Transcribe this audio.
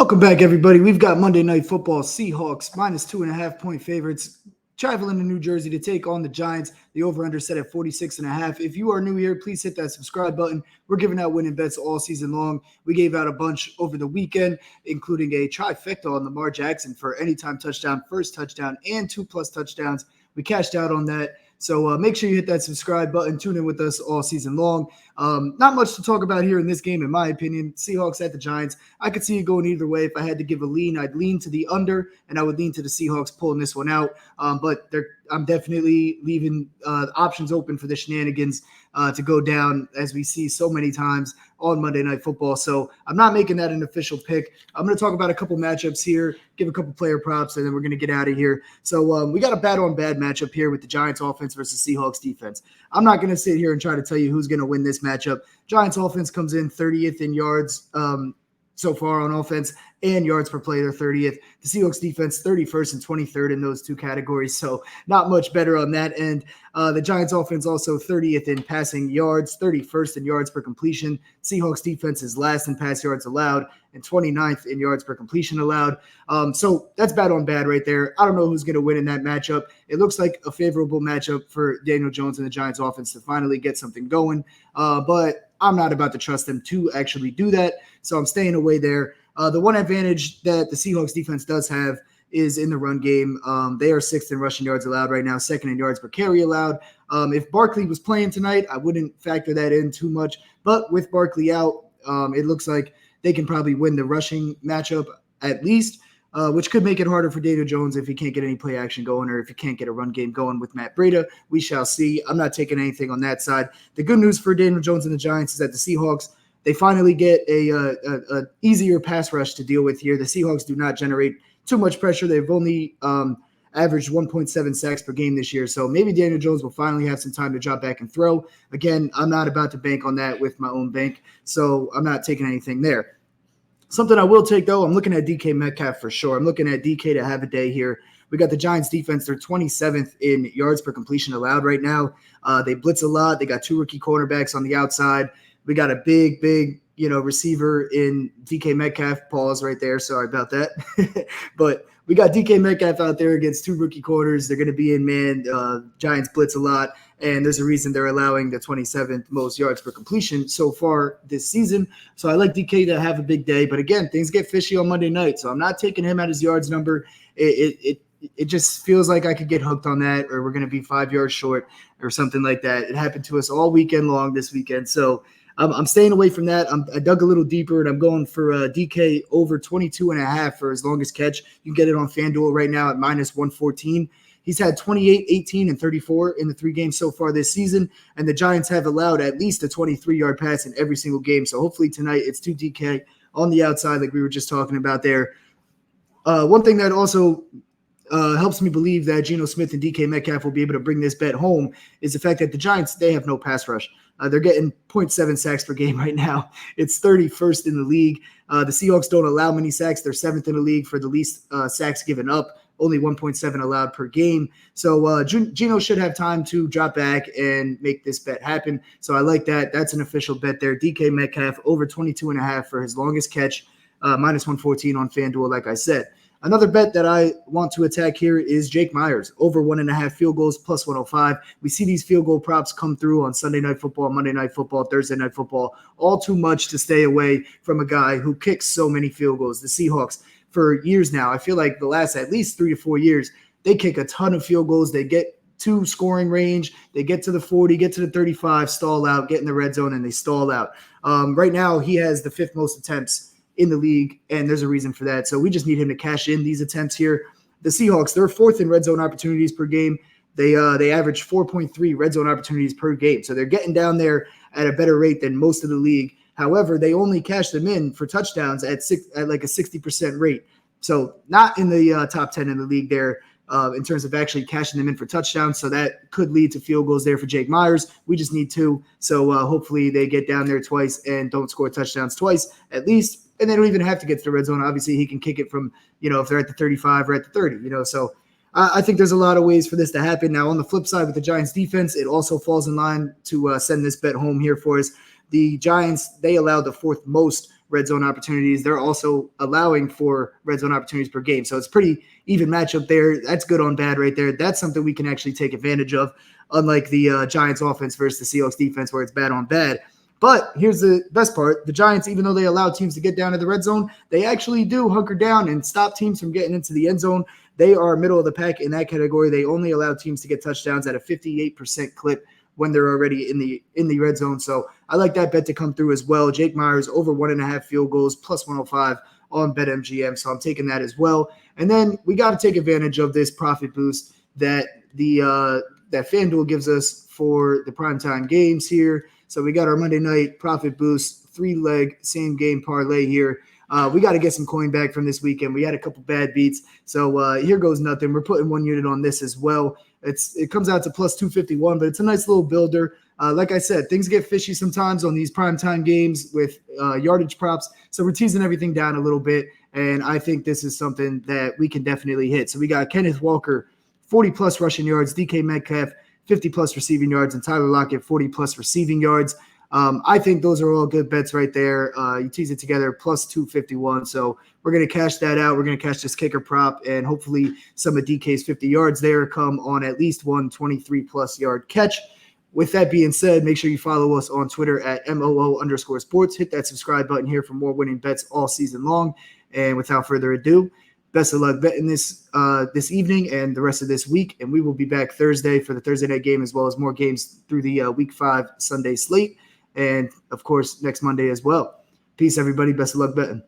Welcome back, everybody. We've got Monday Night Football. Seahawks minus 2.5-point favorites traveling to New Jersey to take on the Giants. The over-under set at 46.5. If you are new here, please hit that subscribe button. We're giving out winning bets all season long. We gave out a bunch over the weekend, including a trifecta on Lamar Jackson for anytime touchdown, first touchdown, and 2+ touchdowns. We cashed out on that. So make sure you hit that subscribe button. Tune in with us all season long. Not much to talk about here in this game, in my opinion. Seahawks at the Giants. I could see it going either way. If I had to give a lean, I'd lean to the under, and I would lean to the Seahawks pulling this one out. But I'm definitely leaving options open for the shenanigans to go down, as we see so many times on Monday Night Football. So I'm not making that an official pick. I'm going to talk about a couple matchups here, give a couple player props, and then we're going to get out of here. So we got a bad-on-bad matchup here with the Giants offense versus Seahawks defense. I'm not going to sit here and try to tell you who's going to win this matchup. Giants offense comes in 30th in yards so far on offense, and yards per play, they're 30th. The Seahawks defense, 31st and 23rd in those two categories, so not much better on that end. The Giants offense also 30th in passing yards, 31st in yards per completion. Seahawks defense is last in pass yards allowed and 29th in yards per completion allowed. So that's bad on bad right there. I don't know who's going to win in that matchup. It looks like a favorable matchup for Daniel Jones and the Giants offense to finally get something going, but I'm not about to trust them to actually do that, so I'm staying away there. The one advantage that the Seahawks defense does have is in the run game. They are 6th in rushing yards allowed right now, 2nd in yards per carry allowed. If Barkley was playing tonight, I wouldn't factor that in too much. But with Barkley out, it looks like they can probably win the rushing matchup at least, which could make it harder for Daniel Jones if he can't get any play action going or if he can't get a run game going with Matt Breida. We shall see. I'm not taking anything on that side. The good news for Daniel Jones and the Giants is that the Seahawks, they finally get a easier pass rush to deal with here. The Seahawks do not generate too much pressure. They've only averaged 1.7 sacks per game this year. So maybe Daniel Jones will finally have some time to drop back and throw. Again, I'm not about to bank on that with my own bank, so I'm not taking anything there. Something I will take, though, I'm looking at DK Metcalf for sure. I'm looking at DK to have a day here. We got the Giants defense. They're 27th in yards per completion allowed right now. They blitz a lot. They got 2 rookie cornerbacks on the outside. We got a big, receiver in DK Metcalf. Pause right there. Sorry about that. But we got DK Metcalf out there against 2 rookie corners. They're going to be in man. Giants blitz a lot, and there's a reason they're allowing the 27th most yards per completion so far this season. So I like DK to have a big day. But again, things get fishy on Monday night, so I'm not taking him at his yards number. It just feels like I could get hooked on that, or we're going to be 5 yards short or something like that. It happened to us all weekend long this weekend. So I'm staying away from that. I dug a little deeper, and I'm going for DK over 22.5 for his longest catch. You can get it on FanDuel right now at minus 114. He's had 28, 18, and 34 in the 3 games so far this season, and the Giants have allowed at least a 23-yard pass in every single game. So hopefully tonight it's 2 DK on the outside like we were just talking about there. One thing that also helps me believe that Geno Smith and DK Metcalf will be able to bring this bet home is the fact that the Giants, they have no pass rush. They're getting 0.7 sacks per game right now. It's 31st in the league. The Seahawks don't allow many sacks. They're 7th in the league for the least sacks given up, only 1.7 allowed per game. So Geno should have time to drop back and make this bet happen. So I like that. That's an official bet there. DK Metcalf over 22.5 for his longest catch, minus 114 on FanDuel, like I said. Another bet that I want to attack here is Jake Myers, over 1.5 field goals, plus 105. We see these field goal props come through on Sunday Night Football, Monday Night Football, Thursday Night Football, all too much to stay away from a guy who kicks so many field goals. The Seahawks, for years now, I feel like the last at least 3 to 4 years, they kick a ton of field goals. They get to scoring range. They get to the 40, get to the 35, stall out, get in the red zone, and they stall out. Right now, he has the 5th most attempts in the league, and there's a reason for that. So we just need him to cash in these attempts here. The Seahawks, they're 4th in red zone opportunities per game. They average 4.3 red zone opportunities per game. So they're getting down there at a better rate than most of the league. However, they only cash them in for touchdowns at like a 60% rate. So not in the top 10 in the league there in terms of actually cashing them in for touchdowns. So that could lead to field goals there for Jake Myers. We just need 2. So hopefully they get down there twice and don't score touchdowns twice at least. And they don't even have to get to the red zone. Obviously, he can kick it from, if they're at the 35 or at the 30, So I think there's a lot of ways for this to happen. Now, on the flip side with the Giants defense, it also falls in line to send this bet home here for us. The Giants, they allowed the 4th most red zone opportunities. They're also allowing for red zone opportunities per game. So it's pretty even matchup there. That's good on bad right there. That's something we can actually take advantage of, unlike the Giants offense versus the Seahawks defense where it's bad on bad. But here's the best part. The Giants, even though they allow teams to get down to the red zone, they actually do hunker down and stop teams from getting into the end zone. They are middle of the pack in that category. They only allow teams to get touchdowns at a 58% clip when they're already in the red zone. So I like that bet to come through as well. Jake Myers over 1.5 field goals plus 105 on BetMGM. So I'm taking that as well. And then we got to take advantage of this profit boost that that FanDuel gives us for the primetime games here. So we got our Monday night profit boost, 3-leg same game parlay here. We got to get some coin back from this weekend. We had a couple bad beats. So here goes nothing. We're putting 1 unit on this as well. It comes out to plus 251, but it's a nice little builder. Like I said, things get fishy sometimes on these primetime games with yardage props. So we're teasing everything down a little bit. And I think this is something that we can definitely hit. So we got Kenneth Walker, 40-plus rushing yards, DK Metcalf, 50-plus receiving yards, and Tyler Lockett, 40-plus receiving yards. I think those are all good bets right there. You tease it together, plus 251. So we're going to cash that out. We're going to cash this kicker prop, and hopefully some of DK's 50 yards there come on at least one 23-plus yard catch. With that being said, make sure you follow us on Twitter at MOO_sports. Hit that subscribe button here for more winning bets all season long. And without further ado, best of luck betting this evening and the rest of this week. And we will be back Thursday for the Thursday night game, as well as more games through the Week 5 Sunday slate. And, of course, next Monday as well. Peace, everybody. Best of luck betting.